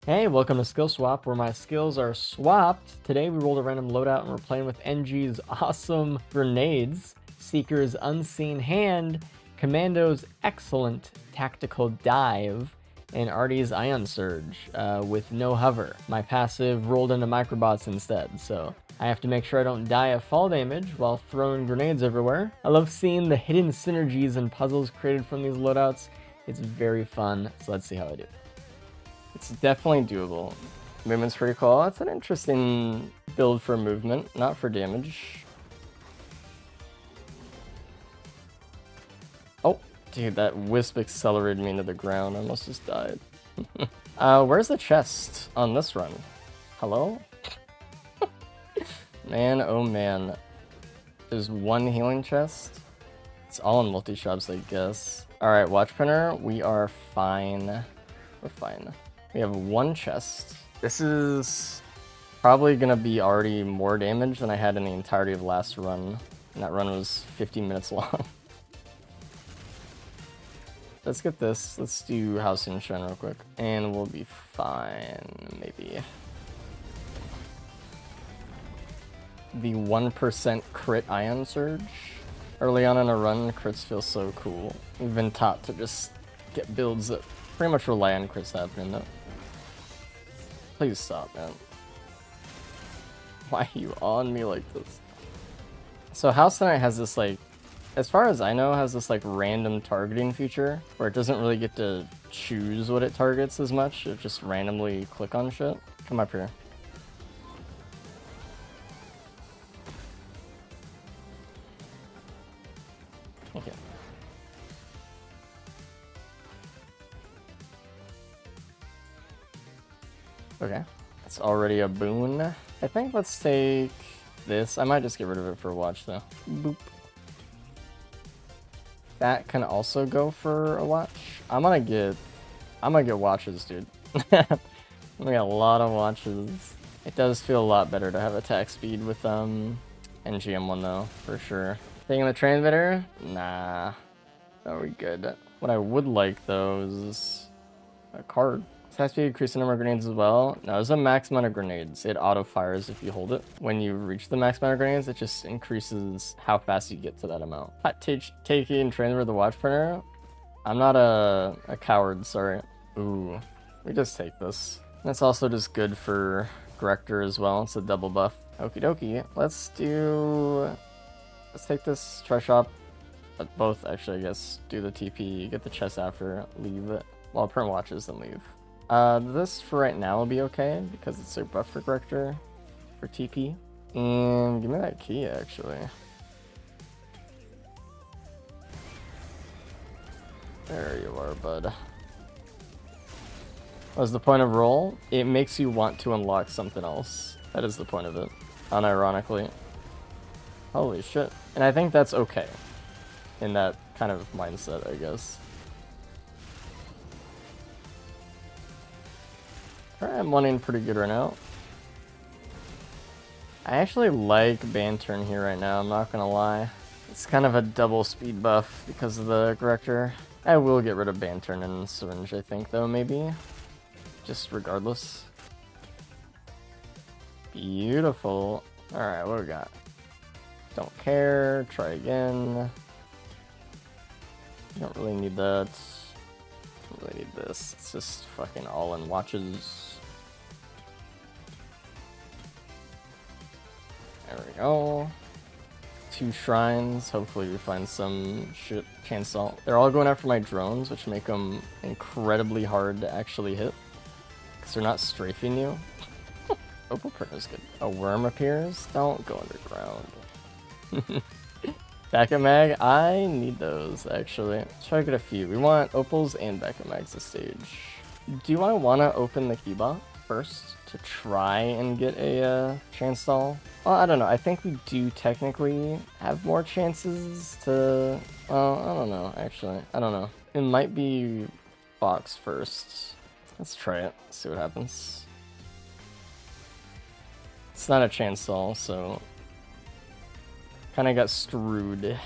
Hey, welcome to Skill Swap, where my skills are swapped. Today we rolled a random loadout and we're playing with NG's awesome grenades, Seeker's Unseen Hand, Commando's excellent tactical dive, and Artie's Ion Surge with no hover. My passive rolled into microbots instead, so I have to make sure I don't die of fall damage while throwing grenades everywhere. I love seeing the hidden synergies and puzzles created from these loadouts. It's very fun, so let's see how I do. It's definitely doable. Movement's pretty cool. It's an interesting build for movement, not for damage. Oh, dude, that wisp accelerated me into the ground. I almost just died. Where's the chest on this run? Hello? Man, oh man. There's one healing chest. It's all in multi-shops, I guess. Alright, watch printer. We are fine. We're fine. We have one chest. This is probably gonna be already more damage than I had in the entirety of last run. And that run was 15 minutes long. Let's get this. Let's do House and Shen real quick. And we'll be fine, maybe. The 1% crit Ion Surge. Early on in a run, crits feel so cool. We've been taught to just get builds that pretty much rely on crits happening though. Please stop, man. Why are you on me like this? So House Knight has this, like, as far as I know, has this like random targeting feature where it doesn't really get to choose what it targets as much. It just randomly click on shit. Come up here. Okay. Okay. It's already a boon. I think let's take this. I might just get rid of it for a watch though. Boop. That can also go for a watch. I'm gonna get watches, dude. I'm gonna get a lot of watches. It does feel a lot better to have attack speed with NGM1 though, for sure. Taking the transmitter? Nah. No, we're good. What I would like though is a card. Attack speed increase the number of grenades as well. No, there's a max amount of grenades. It auto fires if you hold it. When you reach the max amount of grenades, it just increases how fast you get to that amount. Taking transfer the watch printer. I'm not a coward, sorry. Ooh, we just take this. That's also just good for Corrector as well. It's a double buff. Okie dokie. Let's take this, try shop. But both actually, I guess. Do the TP, get the chest after, leave it. Well, print watches, then leave. This for right now will be okay because it's a buff for Corrector for TP. And give me that key actually. There you are, bud. What's the point of roll? It makes you want to unlock something else. That is the point of it, unironically. Holy shit. And I think that's okay in that kind of mindset, I guess. I'm running pretty good right now. I actually like Banturn here right now, I'm not gonna lie. It's kind of a double speed buff because of the Corrector. I will get rid of Banturn and Syringe, I think, though, maybe. Just regardless. Beautiful. Alright, what do we got? Don't care. Try again. Don't really need that. Don't really need this. It's just fucking all in watches. There we go. 2 shrines. Hopefully we find some shit cancel. They're all going after my drones, which make them incredibly hard to actually hit. Because they're not strafing you. Opal print is good. A worm appears? Don't go underground. Backup mag? I need those, actually. Let's try to get a few. We want opals and backup mags this stage. Do I want to open the Kiba first to try and get a chance stall? Well, I don't know. I think we do technically have more chances to... Well, I don't know, actually. I don't know. It might be box first. Let's try it. See what happens. It's not a chance stall, so... Kinda got screwed.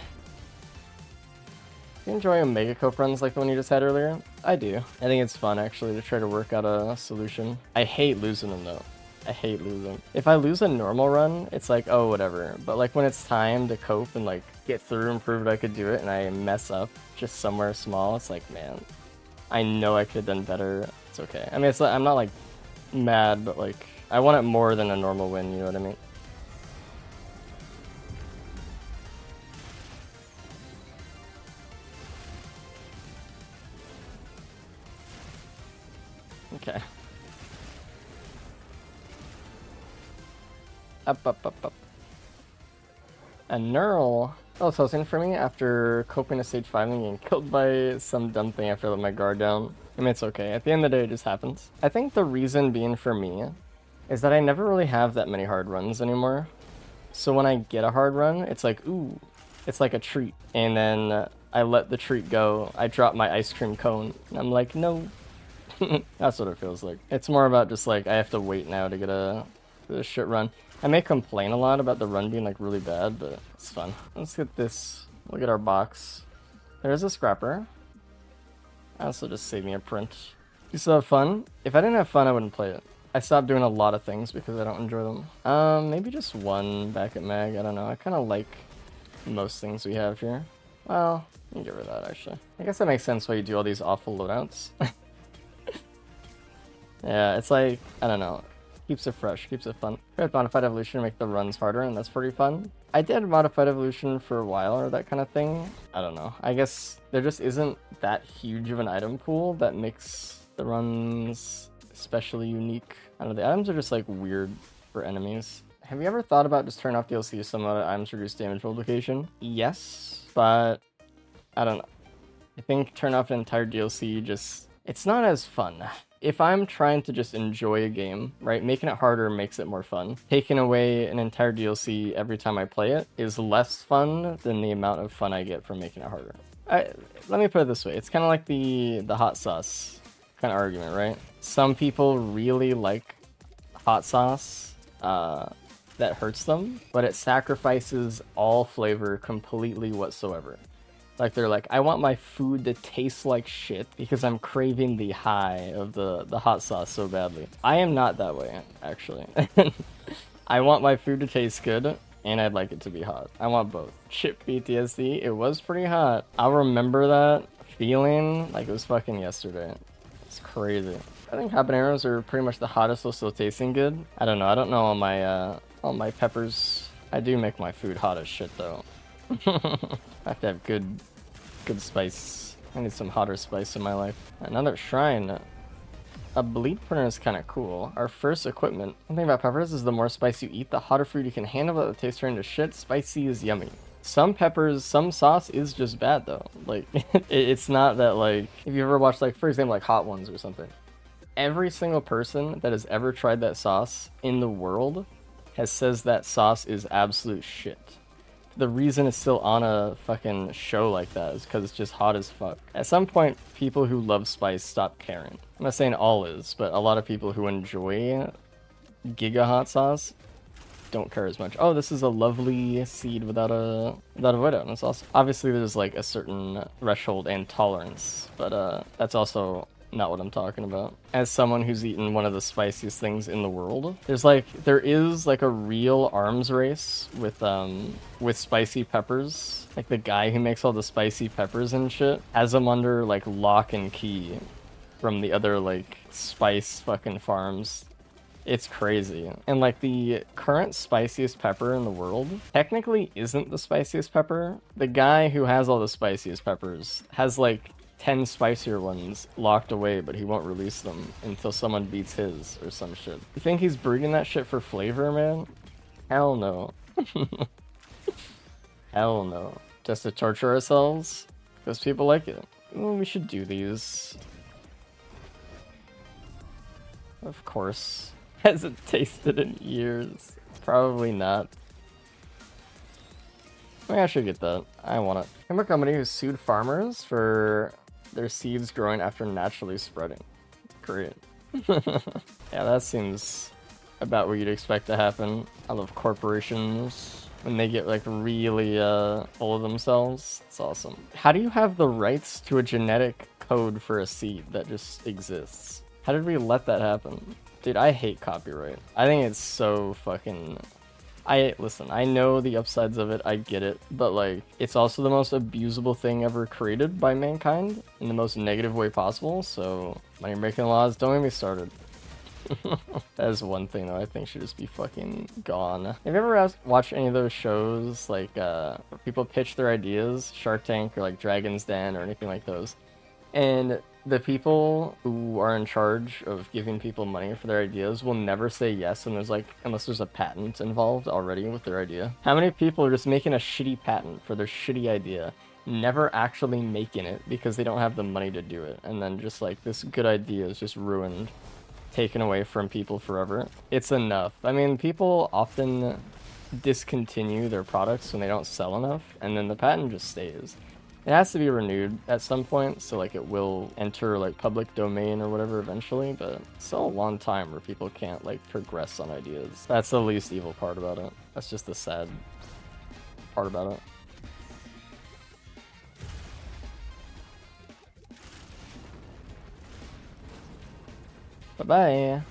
You enjoy Omega Cope runs like the one you just had earlier? I do. I think it's fun, actually, to try to work out a solution. I hate losing them, though. I hate losing. If I lose a normal run, it's like, oh, whatever. But, like, when it's time to cope and, like, get through and prove that I could do it, and I mess up just somewhere small, it's like, man, I know I could have done better. It's okay. I mean, it's like, I'm not, like, mad, but, like, I want it more than a normal win, you know what I mean? Okay. Up, up, up, up. A neural. Oh, so it's in for me after coping to stage 5 and getting killed by some dumb thing after I let my guard down. I mean, it's okay. At the end of the day, it just happens. I think the reason being for me is that I never really have that many hard runs anymore. So when I get a hard run, it's like, ooh, it's like a treat. And then I let the treat go. I drop my ice cream cone. And I'm like, no. That's what it feels like. It's more about just like, I have to wait now to get a shit run. I may complain a lot about the run being like really bad, but it's fun. Let's get this. Look at our box. There's a scrapper. Also just save me a print. You still have fun? If I didn't have fun, I wouldn't play it. I stopped doing a lot of things because I don't enjoy them. Maybe just one back at mag. I don't know. I kind of like most things we have here. Well, you can get rid of that actually. I guess that makes sense why you do all these awful loadouts. Yeah, it's like, I don't know. Keeps it fresh, keeps it fun. I had Modified Evolution to make the runs harder, and that's pretty fun. I did Modified Evolution for a while, or that kind of thing. I don't know. I guess there just isn't that huge of an item pool that makes the runs especially unique. I don't know, the items are just like weird for enemies. Have you ever thought about just turning off DLC if some other items reduce damage multiplication? Yes, but I don't know. I think turn off an entire DLC just, it's not as fun. If I'm trying to just enjoy a game, right, making it harder makes it more fun. Taking away an entire DLC every time I play it is less fun than the amount of fun I get from making it harder. Let me put it this way. It's kind of like the hot sauce kind of argument, right? Some people really like hot sauce that hurts them, but it sacrifices all flavor completely whatsoever. Like, they're like, I want my food to taste like shit because I'm craving the high of the hot sauce so badly. I am not that way, actually. I want my food to taste good, and I'd like it to be hot. I want both. Chip PTSD, it was pretty hot. I'll remember that feeling like it was fucking yesterday. It's crazy. I think habaneros are pretty much the hottest while still tasting good. I don't know all my peppers. I do make my food hot as shit, though. I have to have good spice. I need some hotter spice in my life. Another shrine. A bleed printer is kind of cool. Our first equipment. One thing about peppers is the more spice you eat, the hotter food you can handle, but the taste turn into shit. Spicy is yummy. Some peppers, some sauce is just bad though. Like, it's not that, like, if you ever watched, like, for example, like Hot Ones or something. Every single person that has ever tried that sauce in the world says that sauce is absolute shit. The reason it's still on a fucking show like that is because it's just hot as fuck. At some point, people who love spice stop caring. I'm not saying all is, but a lot of people who enjoy Giga hot sauce don't care as much. Oh, this is a lovely seed without a void out. That's awesome. Obviously, there's like a certain threshold and tolerance, but that's also not what I'm talking about. As someone who's eaten one of the spiciest things in the world, there is like a real arms race with spicy peppers. Like, the guy who makes all the spicy peppers and shit has them under like lock and key from the other like spice fucking farms. It's crazy. And like, the current spiciest pepper in the world technically isn't the spiciest pepper. The guy who has all the spiciest peppers has like 10 spicier ones locked away, but he won't release them until someone beats his or some shit. You think he's breeding that shit for flavor, man? Hell no. Hell no. Just to torture ourselves? Because people like it. Well, we should do these. Of course. Hasn't tasted in years. Probably not. Maybe I should get that. I want it. I'm a company who sued farmers for their seeds growing after naturally spreading. Great. Yeah, that seems about what you'd expect to happen. I love corporations. when they get like really full of themselves. It's awesome. How do you have the rights to a genetic code for a seed that just exists? How did we let that happen? Dude, I hate copyright. I think it's so fucking... Listen, I know the upsides of it, I get it, but like, it's also the most abusable thing ever created by mankind in the most negative way possible, so when you're making laws, don't get me started. That is one thing that I think should just be fucking gone. Have you ever watched any of those shows, like, where people pitch their ideas, Shark Tank or like Dragon's Den or anything like those, and the people who are in charge of giving people money for their ideas will never say yes, and unless there's a patent involved already with their idea. How many people are just making a shitty patent for their shitty idea, never actually making it because they don't have the money to do it, and then just like this good idea is just ruined, taken away from people forever? It's enough. I mean, people often discontinue their products when they don't sell enough, and then the patent just stays. It has to be renewed at some point, so like it will enter like public domain or whatever eventually, but it's still a long time where people can't like progress on ideas. That's the least evil part about it. That's just the sad part about it. Bye-bye.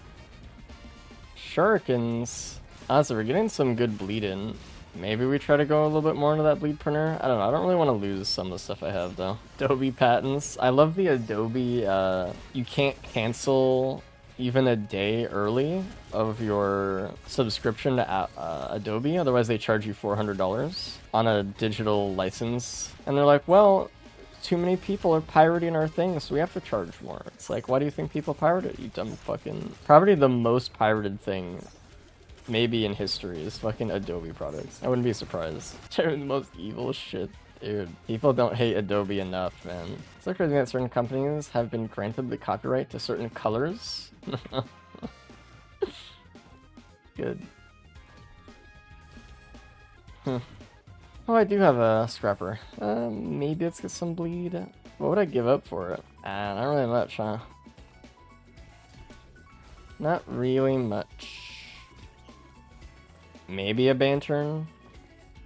Shurikens. Honestly, we're getting some good bleed in. Maybe we try to go a little bit more into that bleed printer. I don't know. I don't really want to lose some of the stuff I have, though. Adobe patents. I love the Adobe, you can't cancel even a day early of your subscription to Adobe. Otherwise, they charge you $400 on a digital license. And they're like, well, too many people are pirating our things, so we have to charge more. It's like, why do you think people pirate it, you dumb fucking... Probably the most pirated thing maybe in history is fucking Adobe products. I wouldn't be surprised. They're the most evil shit, dude. People don't hate Adobe enough, man. It's so crazy that certain companies have been granted the copyright to certain colors. Good. Oh, I do have a scrapper. Maybe let's get some bleed. What would I give up for it? Not really much, huh? Not really much. Maybe a Bantern?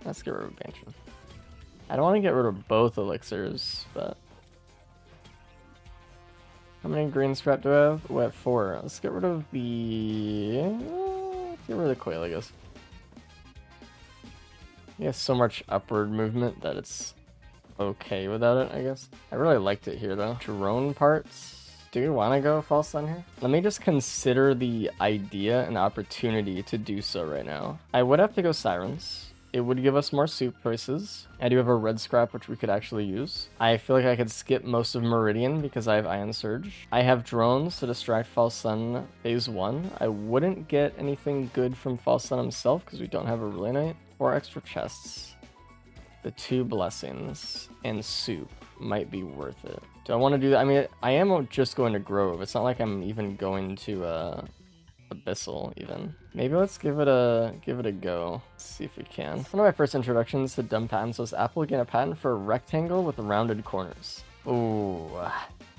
Let's get rid of Bantern. I don't want to get rid of both elixirs, but... How many green scrap do I have? Oh, I have 4. Let's get rid of the... get rid of the coil, I guess. He has so much upward movement that it's okay without it, I guess. I really liked it here, though. Drone parts. Do we want to go false sun here? Let me just consider the idea and opportunity to do so right now. I would have to go sirens. It would give us more soup choices. I do have a red scrap, which we could actually use. I feel like I could skip most of Meridian because I have Ion Surge. I have drones to distract False Sun phase 1. I wouldn't get anything good from False Sun himself because we don't have a Relay Knight. 4 extra chests. The 2 blessings and soup might be worth it. Do I want to do that? I mean, I am just going to Grove. It's not like I'm even going to Abyssal even. Maybe let's give it a go. Let's see if we can. One of my first introductions to dumb patents was Apple getting a patent for a rectangle with rounded corners. Ooh.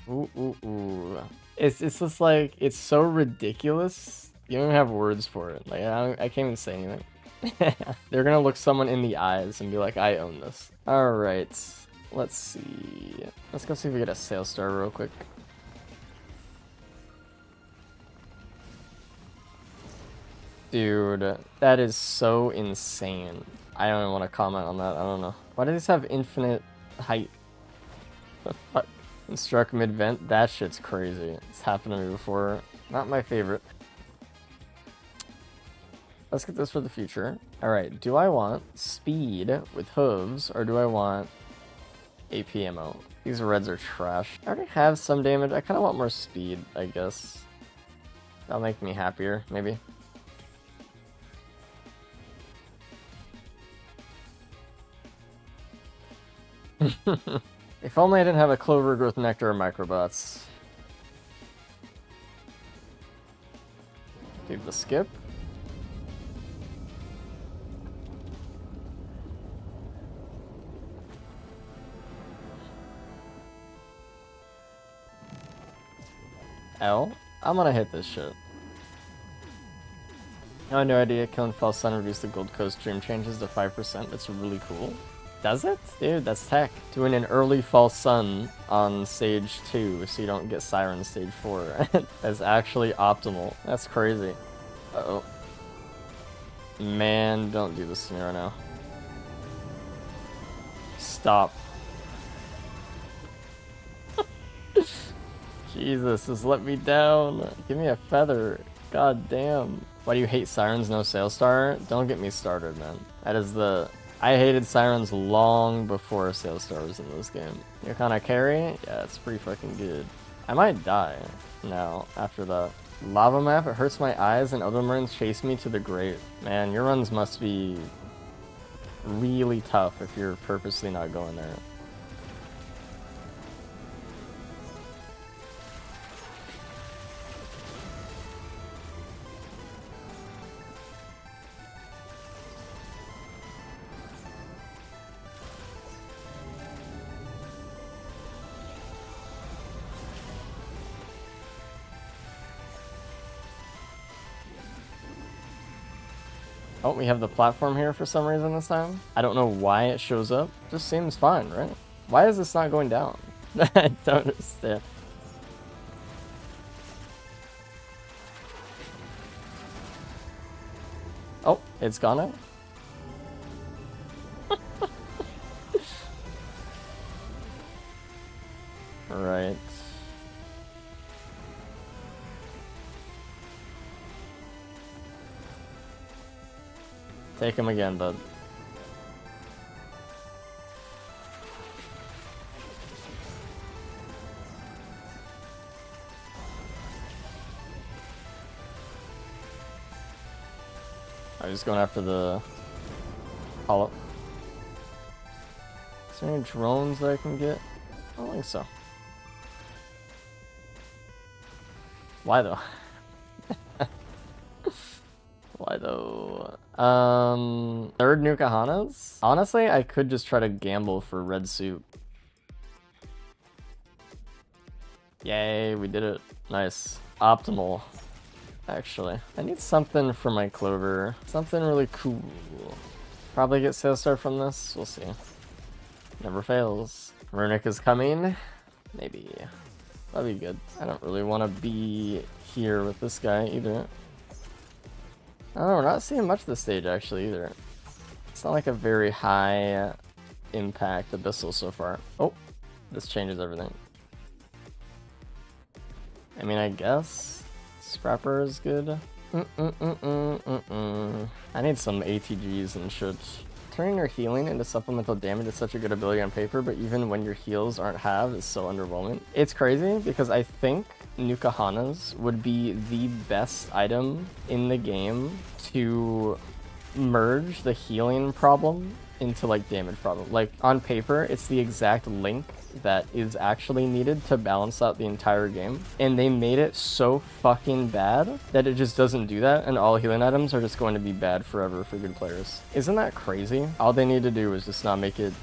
Ooh. It's just like, it's so ridiculous. You don't have words for it. Like, I can't even say anything. They're gonna look someone in the eyes and be like, I own this. Alright. Let's see. Let's go see if we get a sales star real quick. Dude, that is so insane. I don't even want to comment on that. I don't know. Why do these have infinite height? Struck mid-vent? That shit's crazy. It's happened to me before. Not my favorite. Let's get this for the future. Alright, do I want speed with hooves, or do I want AP ammo? These reds are trash. I already have some damage. I kind of want more speed, I guess. That'll make me happier, maybe. If only I didn't have a clover growth nectar or microbots. Do the skip. L. I'm gonna hit this shit. I had no idea killing False Sun reduced the Gold Coast Dream Changes to 5%. That's really cool. Does it? Dude, that's tech. Doing an early False Sun on stage 2 so you don't get Siren stage 4. That's actually optimal. That's crazy. Uh-oh. Man, don't do this to me right now. Stop. Jesus, just let me down. Give me a feather. God damn. Why do you hate Sirens, no Sailstar? Don't get me started, man. That is the... I hated Sirens long before Sailstar was in this game. You're kind of carry? Yeah, it's pretty fucking good. I might die now after that. Lava map, it hurts my eyes and other marines chase me to the grave. Man, your runs must be really tough if you're purposely not going there. Oh, we have the platform here for some reason this time. I don't know why it shows up. Just seems fine, right? Why is this not going down? I don't understand. Oh, it's gone out. Right. Take him again, bud. I'm just going after the hollow. Is there any drones that I can get? I don't think so. Why though? Why though? Third Nukahanas? Honestly, I could just try to gamble for red soup. Yay, we did it. Nice. Optimal, actually. I need something for my Clover. Something really cool. Probably get Sailstar from this. We'll see. Never fails. Runic is coming. Maybe. That'd be good. I don't really want to be here with this guy either. I don't know, we're not seeing much this stage actually either. It's not like a very high impact Abyssal so far. Oh, this changes everything. I mean, I guess Scrapper is good. I need some ATGs and shit. Turning your healing into supplemental damage is such a good ability on paper, but even when your heals aren't halved, it's so underwhelming. It's crazy because I think Nukahanas would be the best item in the game to merge the healing problem into like damage problem. Like on paper, it's the exact link that is actually needed to balance out the entire game. And they made it so fucking bad that it just doesn't do that, and all healing items are just going to be bad forever for good players. Isn't that crazy? All they need to do is just not make it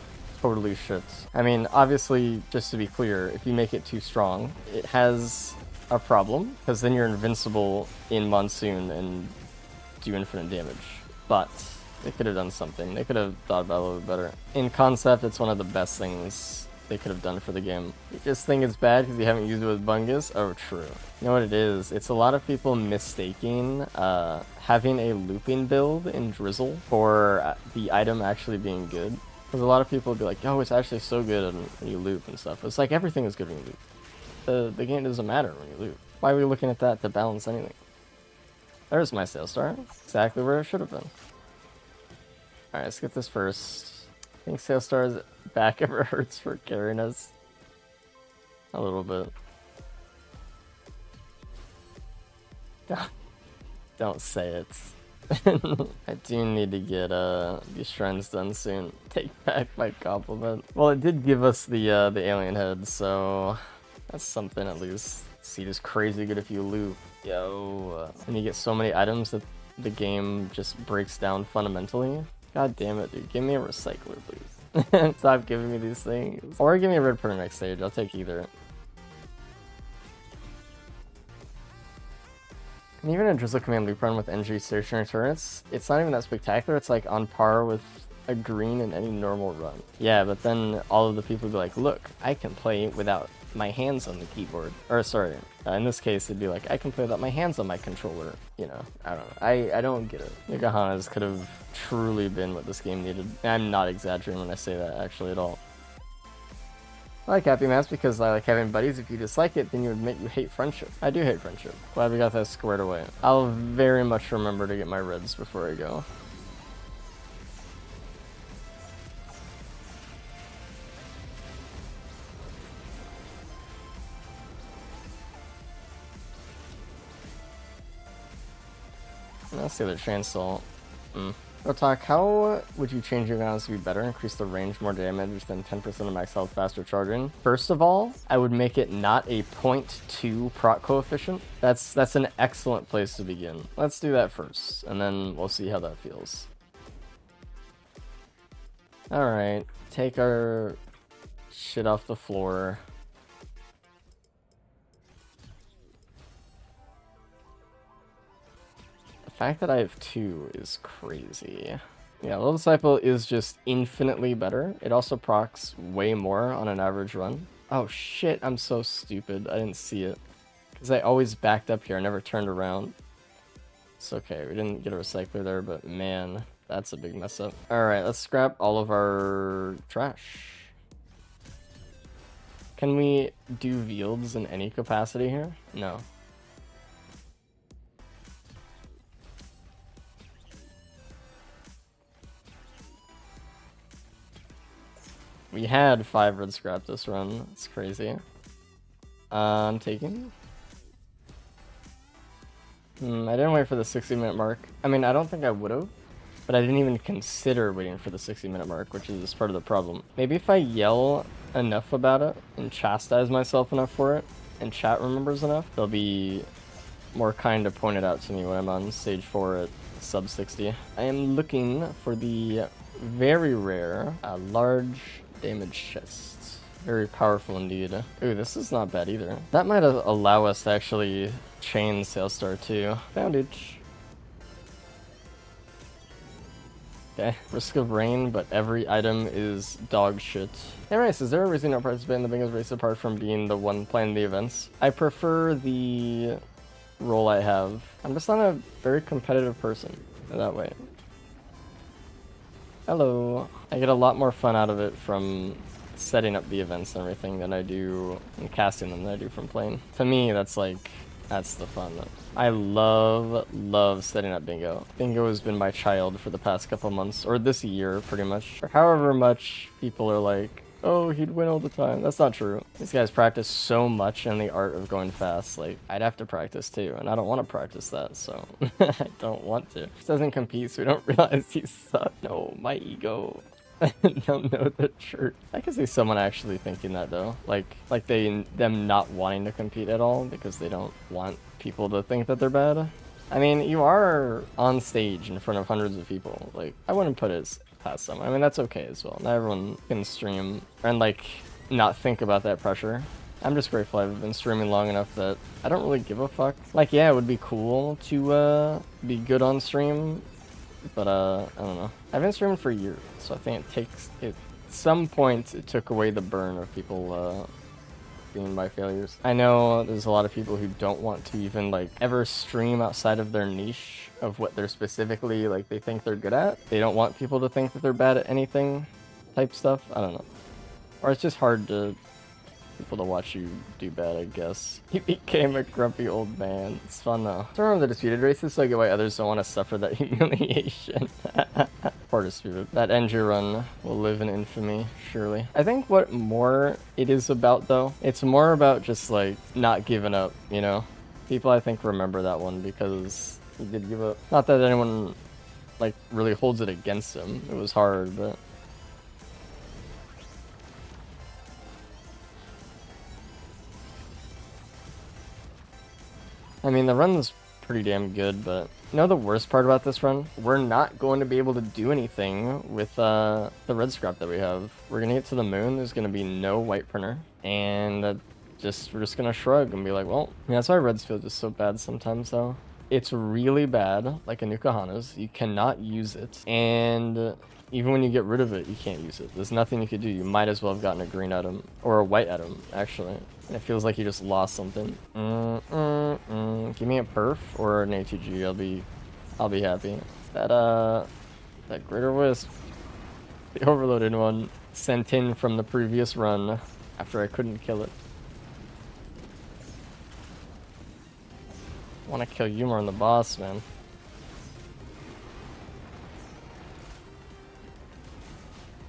totally shit. I mean, obviously, just to be clear, if you make it too strong, it has a problem, because then you're invincible in Monsoon and do infinite damage. But they could have done something. They could have thought about it a little bit better. In concept, it's one of the best things they could have done for the game. You just think it's bad because you haven't used it with Bungus? Oh, true. You know what it is? It's a lot of people mistaking having a looping build in Drizzle for the item actually being good. Because a lot of people will be like, oh, it's actually so good when you loop and stuff. It's like everything is good when you loop. The game doesn't matter when you loop. Why are we looking at that to balance anything? There's my Sailstar. Exactly where it should have been. Alright, let's get this first. I think Sailstar's back ever hurts for carrying us. A little bit. Don't say it. I do need to get these shrines done soon. Take back my compliment. Well, it did give us the alien head, so that's something at least. Seed is crazy good if you loop. Yo, and you get so many items that the game just breaks down fundamentally. God damn it, dude. Give me a recycler, please. Stop giving me these things. Or give me a red per next stage. I'll take either. And even a Drizzle Command loop run with NG stationary turrets, it's not even that spectacular. It's like on par with a green in any normal run. Yeah, but then all of the people would be like, look, I can play without my hands on the keyboard. Or sorry, in this case it'd be like, I can play without my hands on my controller. You know, I don't know. I don't get it. Yokohama's could have truly been what this game needed. I'm not exaggerating when I say that actually at all. I like Happy Maps because I like having buddies. If you dislike it, then you admit you hate friendship. I do hate friendship. Glad we got that squared away. I'll very much remember to get my reds before I go. That's the other chainsaw. Real talk, how would you change your guns to be better? Increase the range, more damage, than 10% of max health, faster charging? First of all, I would make it not a 0.2 proc coefficient. That's an excellent place to begin. Let's do that first, and then we'll see how that feels. Alright, take our shit off the floor. The fact that I have 2 is crazy. Yeah, Little Disciple is just infinitely better. It also procs way more on an average run. Oh shit, I'm so stupid. I didn't see it. Because I always backed up here, I never turned around. It's okay, we didn't get a recycler there, but man, that's a big mess up. Alright, let's scrap all of our trash. Can we do fields in any capacity here? No. We had 5 red scrap this run. It's crazy. I'm taking. I didn't wait for the 60-minute mark. I mean, I don't think I would have, but I didn't even consider waiting for the 60-minute mark, which is part of the problem. Maybe if I yell enough about it and chastise myself enough for it, and chat remembers enough, they'll be more kind to point it out to me when I'm on stage 4 at sub 60. I am looking for the very rare, large damage chest. Very powerful indeed. Ooh, this is not bad either. That might allow us to actually chain Sailstar too. Bandage. Okay, risk of rain, but every item is dog shit. Hey Rice, is there a reason you don't participate in the Bingos race apart from being the one playing the events? I prefer the role I have. I'm just not a very competitive person that way. Hello. I get a lot more fun out of it from setting up the events and everything than I do and casting them than I do from playing. To me, that's the fun. I love setting up bingo. Bingo has been my child for the past couple months, or this year pretty much. Or however much people are like, oh, he'd win all the time. That's not true. These guys practice so much in the art of going fast. Like, I'd have to practice too, and I don't want to practice that, so I don't want to. He doesn't compete, so we don't realize he sucks. No, my ego. I don't know the truth. I can see someone actually thinking that though. Like them not wanting to compete at all because they don't want people to think that they're bad. I mean, you are on stage in front of hundreds of people. Like, I wouldn't put it past them. I mean, that's okay as well. Not everyone can stream and like not think about that pressure. I'm just grateful I've been streaming long enough that I don't really give a fuck. Like, yeah, it would be cool to be good on stream, but I don't know. I've been streaming for years, so I think at some point it took away the burn of people being my failures. I know there's a lot of people who don't want to even like ever stream outside of their niche of what they're specifically like they think they're good at. They don't want people to think that they're bad at anything type stuff. I don't know. Or it's just hard to people to watch you do bad, I guess. He became a grumpy old man. It's fun though. I remember the disputed races, so I get why others don't want to suffer that humiliation. Poor disputed. That NG run will live in infamy, surely. I think what more it is about though, it's more about just like not giving up, you know? People I think remember that one because he did give up. Not that anyone like really holds it against him. It was hard, but I mean, the run's pretty damn good, but you know the worst part about this run? We're not going to be able to do anything with the red scrap that we have. We're gonna get to the moon, there's gonna be no white printer, and we're just gonna shrug and be like, well, yeah, that's why reds feel just so bad sometimes though. It's really bad, like a Nukahana's. You cannot use it. And even when you get rid of it, you can't use it. There's nothing you could do. You might as well have gotten a green item. Or a white item, actually. And it feels like you just lost something. Give me a perf or an ATG. I'll be happy. That Greater Wisp. The overloaded one. Sent in from the previous run after I couldn't kill it. I want to kill you more than the boss, man.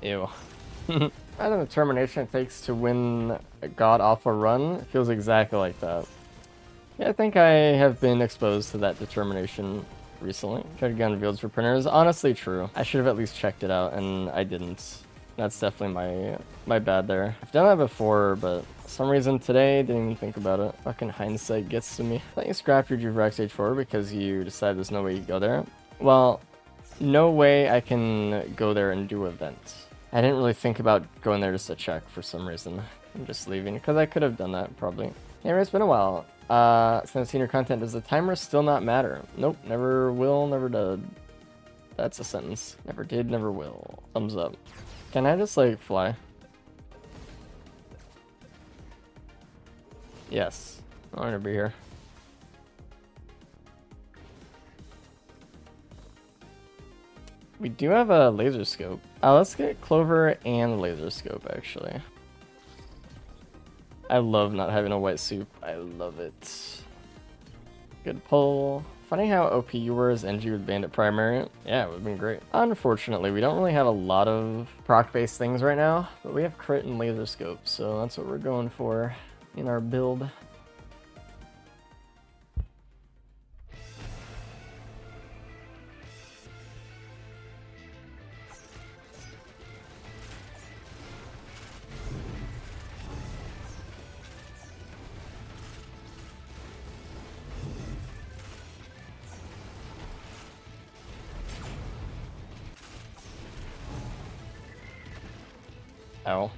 Ew. I don't know the determination it takes to win a god-awful run. It feels exactly like that. Yeah, I think I have been exposed to that determination recently. Tried gun builds for printers. Honestly, true. I should have at least checked it out, and I didn't. That's definitely my bad there. I've done that before, but for some reason today, didn't even think about it. Fucking hindsight gets to me. Let you scrap your Juvrak stage 4 because you decide there's no way you go there. Well, no way I can go there and do events. I didn't really think about going there just to check for some reason. I'm just leaving because I could have done that probably. Anyway, it's been a while. Since I've seen your content, does the timer still not matter? Nope, never will, never did. That's a sentence. Never did, never will. Thumbs up. Can I just, like, fly? Yes. I want to be here. We do have a laser scope. Let's get Clover and laser scope, actually. I love not having a white soup. I love it. Good pull. Funny how OP you were as NG with Bandit Primary. Yeah, it would have been great. Unfortunately, we don't really have a lot of proc-based things right now, but we have crit and laser scope, so that's what we're going for in our build. Ow.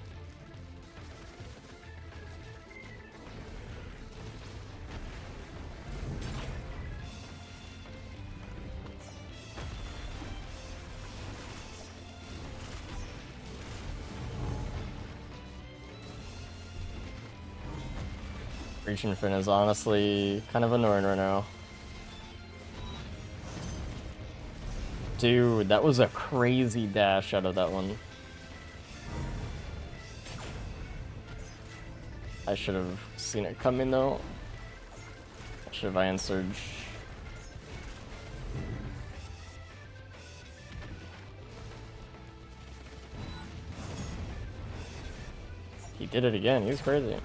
Reaching Fin is honestly kind of annoying right now. Dude, that was a crazy dash out of that one. I should have seen it coming though. I should have Iron Surge. He did it again, he was crazy.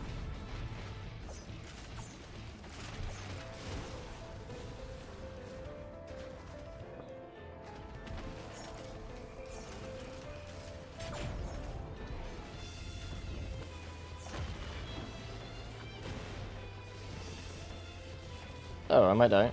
Oh, I might die.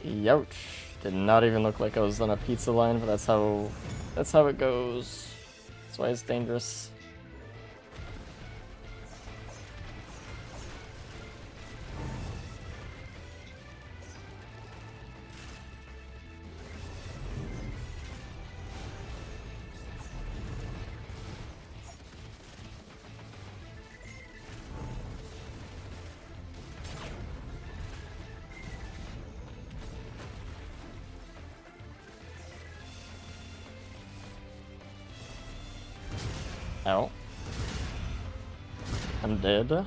Youch. Did not even look like I was on a pizza line, but that's how it goes. That's why it's dangerous. Ow. I'm dead. Okay,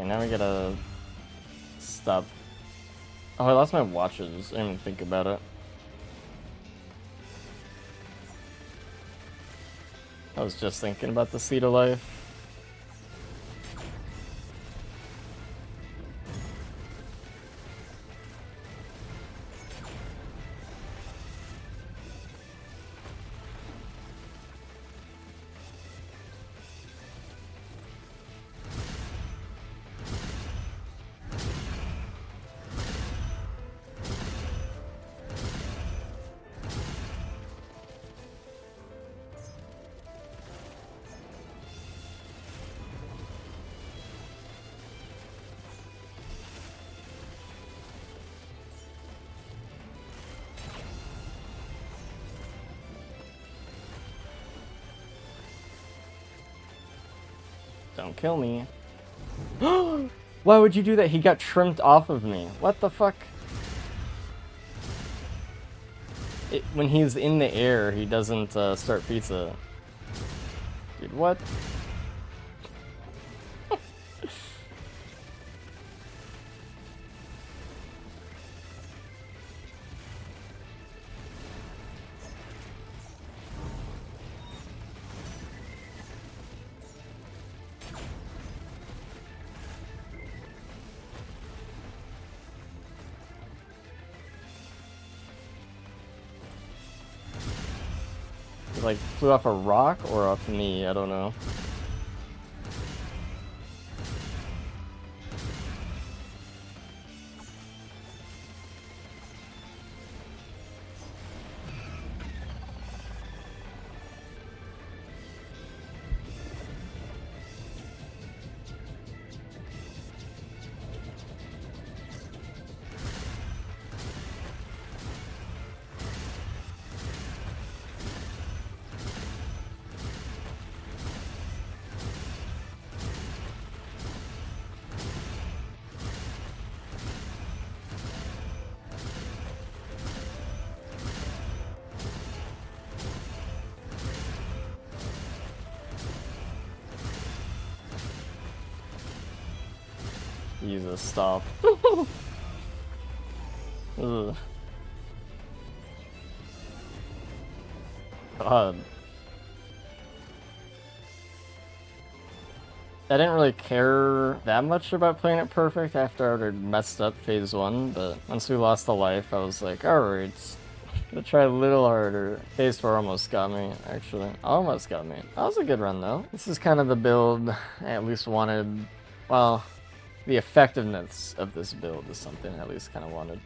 now we gotta stop. Oh, I lost my watches. I didn't even think about it. I was just thinking about the seed of life. Don't kill me. Why would you do that? He got trimmed off of me. What the fuck? When he's in the air, he doesn't start pizza. Dude, what? Like flew off a rock or off me, I don't know. Jesus, stop. Ugh. God. I didn't really care that much about playing it perfect after I had messed up phase 1, but once we lost a life, I was like, alright, gonna try a little harder. Phase 4 almost got me, actually. Almost got me. That was a good run, though. This is kind of the build I at least wanted. Well, the effectiveness of this build is something I at least kind of wanted.